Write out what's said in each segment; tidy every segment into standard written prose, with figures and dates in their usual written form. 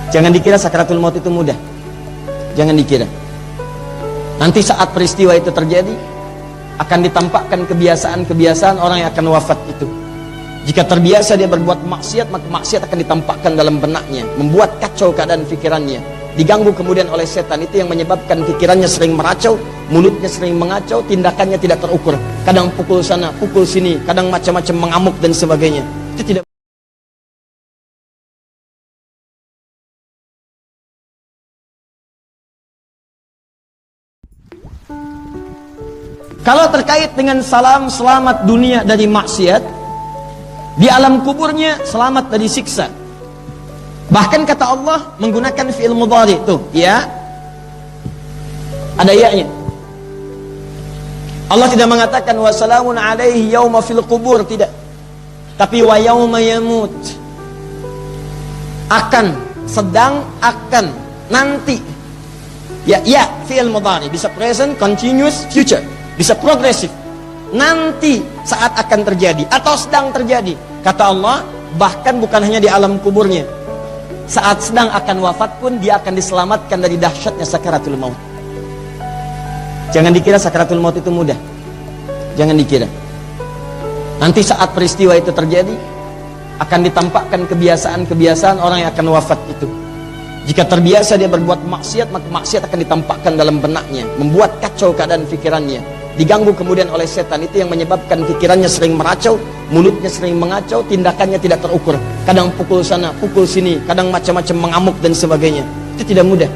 Jangan dikira sakaratul maut itu mudah. Jangan dikira. Nanti saat peristiwa itu terjadi, akan ditampakkan kebiasaan-kebiasaan orang yang akan wafat itu. Jika terbiasa dia berbuat maksiat, maka maksiat akan ditampakkan dalam benaknya, membuat kacau keadaan pikirannya, diganggu kemudian oleh setan. Itu yang menyebabkan pikirannya sering meracau, mulutnya sering mengacau, tindakannya tidak terukur. Kadang pukul sana, pukul sini, kadang macam-macam mengamuk dan sebagainya. Itu tidak. Kalau terkait dengan selamat dunia dari maksiat, di alam kuburnya selamat dari siksa. Bahkan kata Allah menggunakan fi'il mudhari tuh, ya. Ada ya-nya. Allah tidak mengatakan wa salamun alaihi yauma fil qubur, tidak. Tapi wa yauma yamut. Akan, sedang, akan, nanti. Ya, fi'il mudhari bisa present, continuous, future. Bisa progresif. Nanti saat akan terjadi atau sedang terjadi. Kata Allah, bahkan bukan hanya di alam kuburnya. Saat sedang akan wafat pun dia akan diselamatkan dari dahsyatnya sakaratul maut. Jangan dikira sakaratul maut itu mudah. Jangan dikira. Nanti saat peristiwa itu terjadi, akan ditampakkan kebiasaan-kebiasaan orang yang akan wafat itu. Jika terbiasa dia berbuat maksiat, maka maksiat akan ditampakkan dalam benaknya, membuat kacau keadaan pikirannya, diganggu kemudian oleh setan. Itu yang menyebabkan pikirannya sering meracau, mulutnya sering mengacau, tindakannya tidak terukur. Kadang pukul sana, pukul sini, kadang macam-macam mengamuk dan sebagainya. Itu tidak mudah.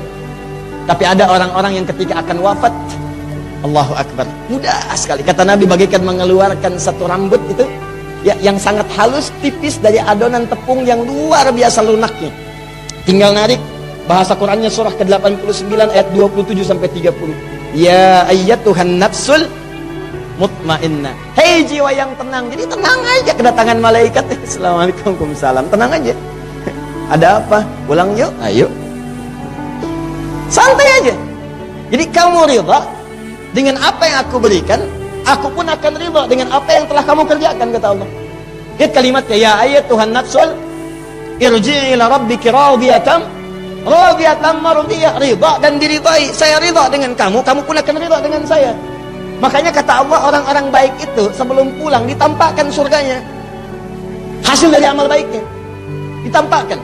Tapi ada orang-orang yang ketika akan wafat, Allahu Akbar, mudah sekali. Kata Nabi bagaikan mengeluarkan satu rambut itu, ya, yang sangat halus, tipis dari adonan tepung yang luar biasa lunaknya. Tinggal narik. Bahasa Qurannya surah ke-89 ayat 27 sampai 30. Ya ayyatuhan nafsul mutmainnah. Hei jiwa yang tenang. Jadi tenang aja kedatangan malaikat. Assalamualaikum, waalaikumsalam. Tenang aja. Ada apa? Pulang yuk. Ayo. Santai aja. Jadi kamu ridha dengan apa yang aku berikan, aku pun akan ridha dengan apa yang telah kamu kerjakan, kata Allah. Lihat kalimatnya, ya ayyatuhan nafsul irji'i ila rabbiki radiyatan mardiyah, ridha dan diridhai. Saya ridha dengan kamu, kamu pun akan ridha dengan saya. Makanya kata Allah, orang-orang baik itu sebelum pulang ditampakkan surganya, hasil dari amal baiknya ditampakkan.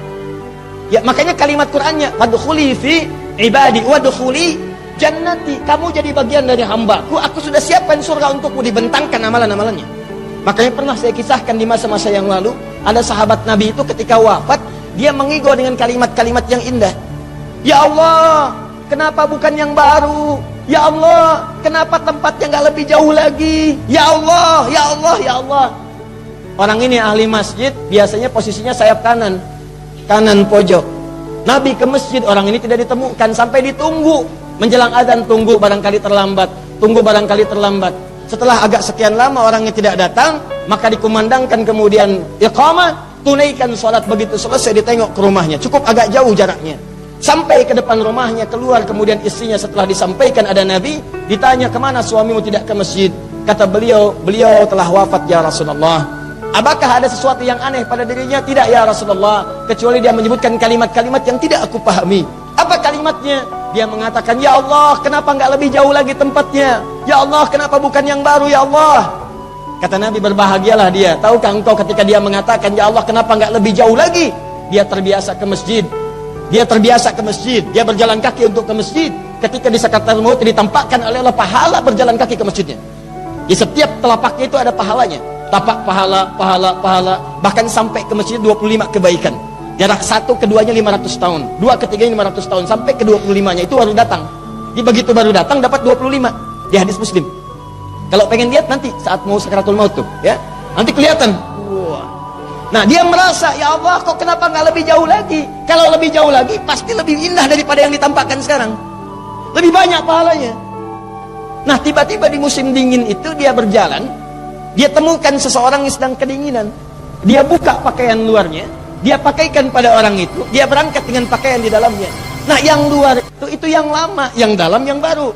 Ya, makanya kalimat Qur'annya, wadkhuli fi ibadi wadkhuli jannati. Kamu jadi bagian dari hambaku, aku sudah siapkan surga untukmu, dibentangkan amalan-amalannya. Makanya pernah saya kisahkan di masa-masa yang lalu, ada sahabat Nabi itu ketika wafat, dia mengigo dengan kalimat-kalimat yang indah. Ya Allah, kenapa bukan yang baru? Ya Allah, kenapa tempatnya nggak lebih jauh lagi? Ya Allah, ya Allah, ya Allah. Orang ini ahli masjid, biasanya posisinya sayap kanan pojok. Nabi ke masjid, orang ini tidak ditemukan sampai ditunggu. Menjelang azan tunggu, barangkali terlambat. Setelah agak sekian lama orangnya tidak datang, maka dikumandangkan kemudian iqamah. Tunaikan sholat. Begitu selesai ditengok ke rumahnya, cukup agak jauh jaraknya, sampai ke depan rumahnya, keluar kemudian istrinya. Setelah disampaikan ada Nabi, ditanya kemana suamimu tidak ke masjid. Kata beliau telah wafat ya Rasulullah. Apakah ada sesuatu yang aneh pada dirinya? Tidak ya Rasulullah, kecuali dia menyebutkan kalimat-kalimat yang tidak aku pahami. Apa kalimatnya? Dia mengatakan, ya Allah, kenapa nggak lebih jauh lagi tempatnya? Ya Allah, kenapa bukan yang baru ya Allah? Kata Nabi, berbahagialah dia. Tahukah engkau ketika dia mengatakan, ya Allah, kenapa nggak lebih jauh lagi? Dia terbiasa ke masjid. Dia berjalan kaki untuk ke masjid. Ketika di sakaratul maut ditampakkan oleh Allah pahala berjalan kaki ke masjidnya. Di setiap telapaknya itu ada pahalanya. Tapak pahala. Bahkan sampai ke masjid 25 kebaikan. Jarak satu keduanya 500 tahun. Dua ketiganya 500 tahun. Sampai ke 25-nya itu baru datang. Di begitu baru datang dapat 25. Di hadis Muslim. Kalau pengen lihat nanti saat mau sakaratul maut tuh, ya, nanti kelihatan. Wah. Nah, dia merasa, ya Allah, kok kenapa nggak lebih jauh lagi? Kalau lebih jauh lagi, pasti lebih indah daripada yang ditampakkan sekarang. Lebih banyak pahalanya. Nah, tiba-tiba di musim dingin itu dia berjalan, dia temukan seseorang yang sedang kedinginan. Dia buka pakaian luarnya, dia pakaikan pada orang itu, dia berangkat dengan pakaian di dalamnya. Nah, yang luar itu yang lama, yang dalam yang baru.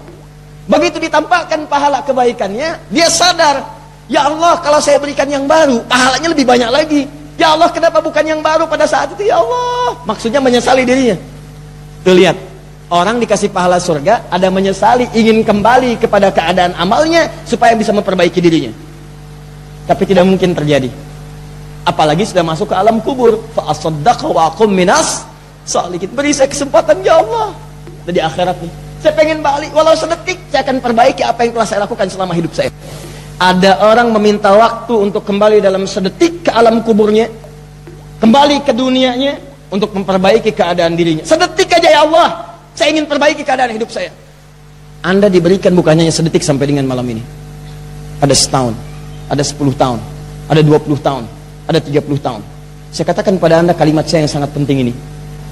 Begitu ditampakkan pahala kebaikannya, dia sadar, ya Allah, kalau saya berikan yang baru, pahalanya lebih banyak lagi. Ya Allah, kenapa bukan yang baru pada saat itu ya Allah? Maksudnya menyesali dirinya. Tuh lihat, orang dikasih pahala surga, ada menyesali, ingin kembali kepada keadaan amalnya supaya bisa memperbaiki dirinya. Tapi tidak mungkin terjadi. Apalagi sudah masuk ke alam kubur. Fa asaddaqa wa aqum minas shalihin. Beri saya kesempatan ya Allah. Dan di akhirat nih, saya pengen balik walau sedetik, saya akan perbaiki apa yang telah saya lakukan selama hidup saya. Ada orang meminta waktu untuk kembali dalam sedetik ke alam kuburnya, kembali ke dunianya untuk memperbaiki keadaan dirinya. Sedetik aja ya Allah, saya ingin perbaiki keadaan hidup saya. Anda diberikan bukan hanya sedetik sampai dengan malam ini. Ada setahun, ada 10 tahun, ada 20 tahun, ada 30 tahun. Saya katakan pada Anda kalimat saya yang sangat penting ini.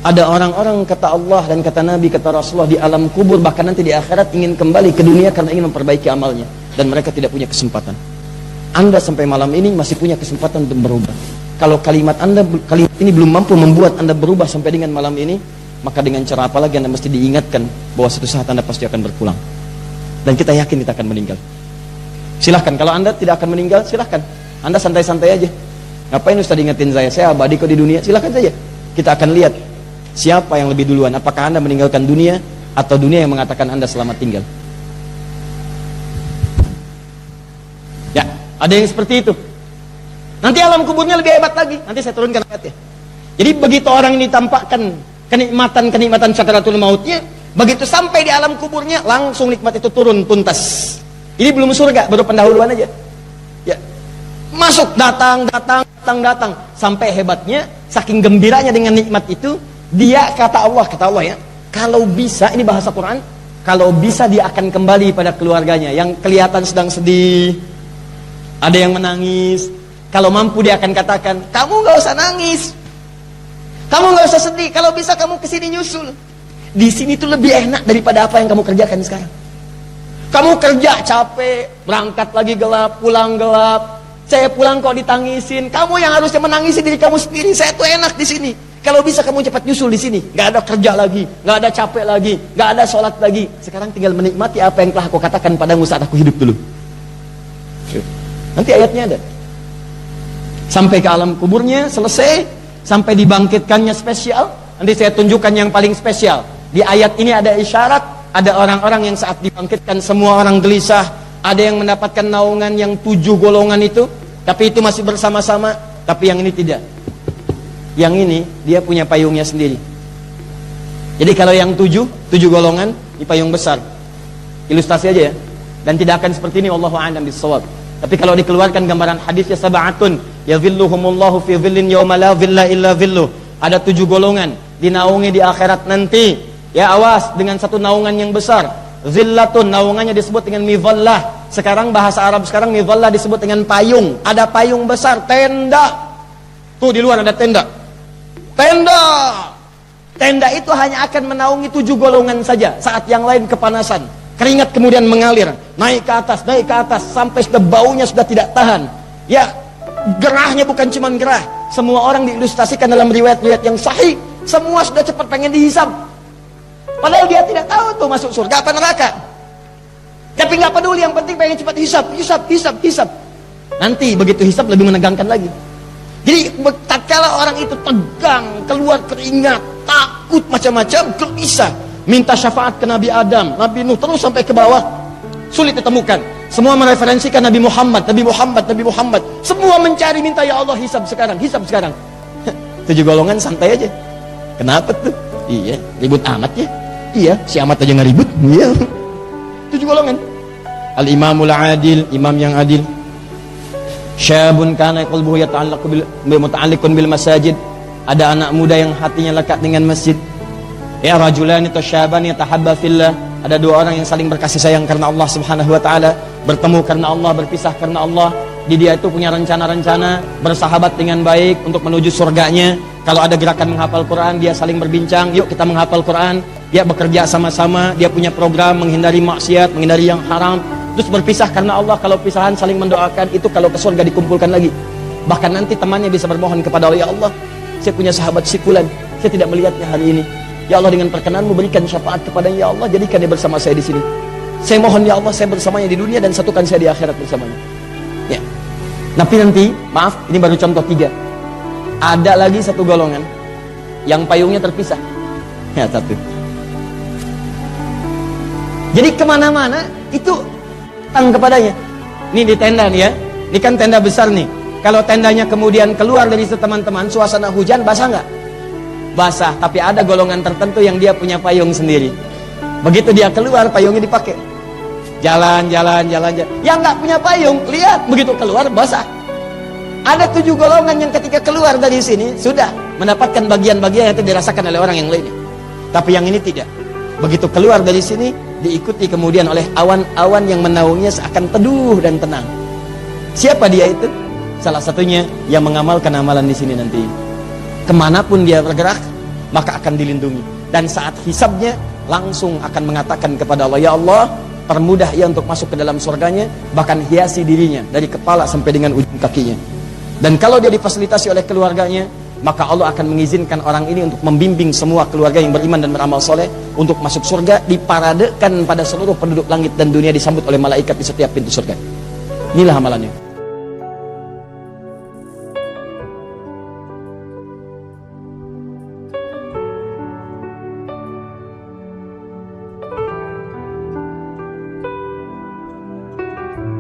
Ada orang-orang kata Allah dan kata Nabi, kata Rasulullah di alam kubur, bahkan nanti di akhirat ingin kembali ke dunia karena ingin memperbaiki amalnya. Dan mereka tidak punya kesempatan. Anda sampai malam ini masih punya kesempatan untuk berubah. Kalau kalimat ini belum mampu membuat Anda berubah sampai dengan malam ini, maka dengan cara apa lagi Anda mesti diingatkan bahwa suatu saat Anda pasti akan berpulang. Dan kita yakin kita akan meninggal. Silahkan, kalau Anda tidak akan meninggal, silahkan. Anda santai-santai aja. Ngapain Ustaz ingetin saya abadi kok di dunia? Silahkan saja. Kita akan lihat siapa yang lebih duluan. Apakah Anda meninggalkan dunia atau dunia yang mengatakan Anda selamat tinggal. Ya, ada yang seperti itu. Nanti alam kuburnya lebih hebat lagi. Nanti saya turunkan ayatnya. Jadi begitu orang ini tampakkan kenikmatan sakaratul mautnya, begitu sampai di alam kuburnya langsung nikmat itu turun tuntas. Ini belum surga, baru pendahuluan aja. Ya. Masuk datang sampai hebatnya, saking gembiranya dengan nikmat itu, dia kata Allah ya, kalau bisa, ini bahasa Quran, kalau bisa dia akan kembali pada keluarganya yang kelihatan sedang sedih. Ada yang menangis. Kalau mampu dia akan katakan, kamu gak usah nangis, kamu gak usah sedih, kalau bisa kamu kesini nyusul. Di sini tuh lebih enak daripada apa yang kamu kerjakan sekarang. Kamu kerja capek, berangkat lagi gelap, pulang gelap. Saya pulang kok ditangisin. Kamu yang harusnya menangisi diri kamu sendiri. Saya tuh enak di sini. Kalau bisa kamu cepat nyusul di sini. Gak ada kerja lagi, gak ada capek lagi, gak ada sholat lagi. Sekarang tinggal menikmati apa yang telah aku katakan padamu saat aku hidup dulu. Nanti ayatnya ada. Sampai ke alam kuburnya selesai, sampai dibangkitkannya spesial. Nanti saya tunjukkan yang paling spesial. Di ayat ini ada isyarat, ada orang-orang yang saat dibangkitkan semua orang gelisah. Ada yang mendapatkan naungan yang 7 golongan itu, tapi itu masih bersama-sama. Tapi yang ini tidak. Yang ini dia punya payungnya sendiri. Jadi kalau yang 7 golongan di payung besar. Ilustrasi aja ya. Dan tidak akan seperti ini, wallahu a'lam bissawab. Tapi kalau dikeluarkan gambaran hadisnya, sab'atun yadhilluhumullahu fi dhillin yawma la dhilla illa dhilluh. Ada 7 golongan dinaungi di akhirat nanti. Ya awas dengan satu naungan yang besar. Zillatun, naungannya disebut dengan midhallah. Sekarang bahasa Arab sekarang midhallah disebut dengan payung. Ada payung besar, tenda. Tuh di luar ada tenda. Tenda itu hanya akan menaungi 7 golongan saja. Saat yang lain kepanasan, keringat kemudian mengalir, naik ke atas, sampai sudah baunya sudah tidak tahan. Ya, gerahnya bukan cuma gerah. Semua orang diilustrasikan dalam riwayat-riwayat yang sahih. Semua sudah cepat pengen dihisab. Padahal dia tidak tahu tuh masuk surga apa neraka. Tapi nggak peduli, yang penting pengen cepat hisab. Nanti begitu hisab lebih menegangkan lagi. Jadi tatkala orang itu tegang, keluar keringat, takut macam-macam, gelisah, minta syafaat ke Nabi Adam, Nabi Nuh, terus sampai ke bawah, sulit ditemukan. Semua mereferensikan Nabi Muhammad. Semua mencari, minta ya Allah hisab sekarang. 7 golongan santai aja. Kenapa tuh? Iya, ribut amat ya. Iya, si amat aja nggak ribut. Iya. 7 golongan. Al-imamul adil, imam yang adil. Syabun kana qalbuhu muta'alliqun bil masajid. Ada anak muda yang hatinya lekat dengan masjid. Ya rajulani tasyaban yatahabba fillah. Ada 2 orang yang saling berkasih sayang karena Allah Subhanahu wa taala, bertemu karena Allah, berpisah karena Allah. Di dia itu punya rencana-rencana, bersahabat dengan baik untuk menuju surganya. Kalau ada gerakan menghafal Quran, dia saling berbincang, yuk kita menghafal Quran. Dia bekerja sama-sama, dia punya program menghindari maksiat, menghindari yang haram. Terus berpisah karena Allah. Kalau pisahan saling mendoakan, itu kalau ke surga dikumpulkan lagi. Bahkan nanti temannya bisa bermohon kepada Allah, ya Allah, saya punya sahabat si fulan, saya tidak melihatnya hari ini. Ya Allah, dengan perkenanmu berikan syafaat kepadanya, ya Allah, jadikan dia bersama saya di sini. Saya mohon ya Allah, saya bersamanya di dunia dan satukan saya di akhirat bersamanya. Ya. Tapi nanti, maaf, ini baru contoh 3. Ada lagi satu golongan yang payungnya terpisah. Ya, satu. Jadi kemana-mana itu datang kepadanya. Ini di tenda nih ya. Ini kan tenda besar nih. Kalau tendanya kemudian keluar dari teman-teman, suasana hujan, basah nggak? Basah. Tapi ada golongan tertentu yang dia punya payung sendiri. Begitu dia keluar, payungnya dipakai. Jalan. Yang nggak punya payung, lihat begitu keluar basah. Ada 7 golongan yang ketika keluar dari sini sudah mendapatkan bagian-bagian yang tidak dirasakan oleh orang yang lainnya. Tapi yang ini tidak. Begitu keluar dari sini, diikuti kemudian oleh awan-awan yang menaunginya seakan teduh dan tenang. Siapa dia itu? Salah satunya yang mengamalkan amalan di sini nanti. Kemanapun dia bergerak, maka akan dilindungi. Dan saat hisabnya, langsung akan mengatakan kepada Allah, ya Allah, permudah ia untuk masuk ke dalam surganya, bahkan hiasi dirinya dari kepala sampai dengan ujung kakinya. Dan kalau dia difasilitasi oleh keluarganya, maka Allah akan mengizinkan orang ini untuk membimbing semua keluarga yang beriman dan beramal soleh untuk masuk surga, diparadekan pada seluruh penduduk langit dan dunia, disambut oleh malaikat di setiap pintu surga. Inilah amalannya.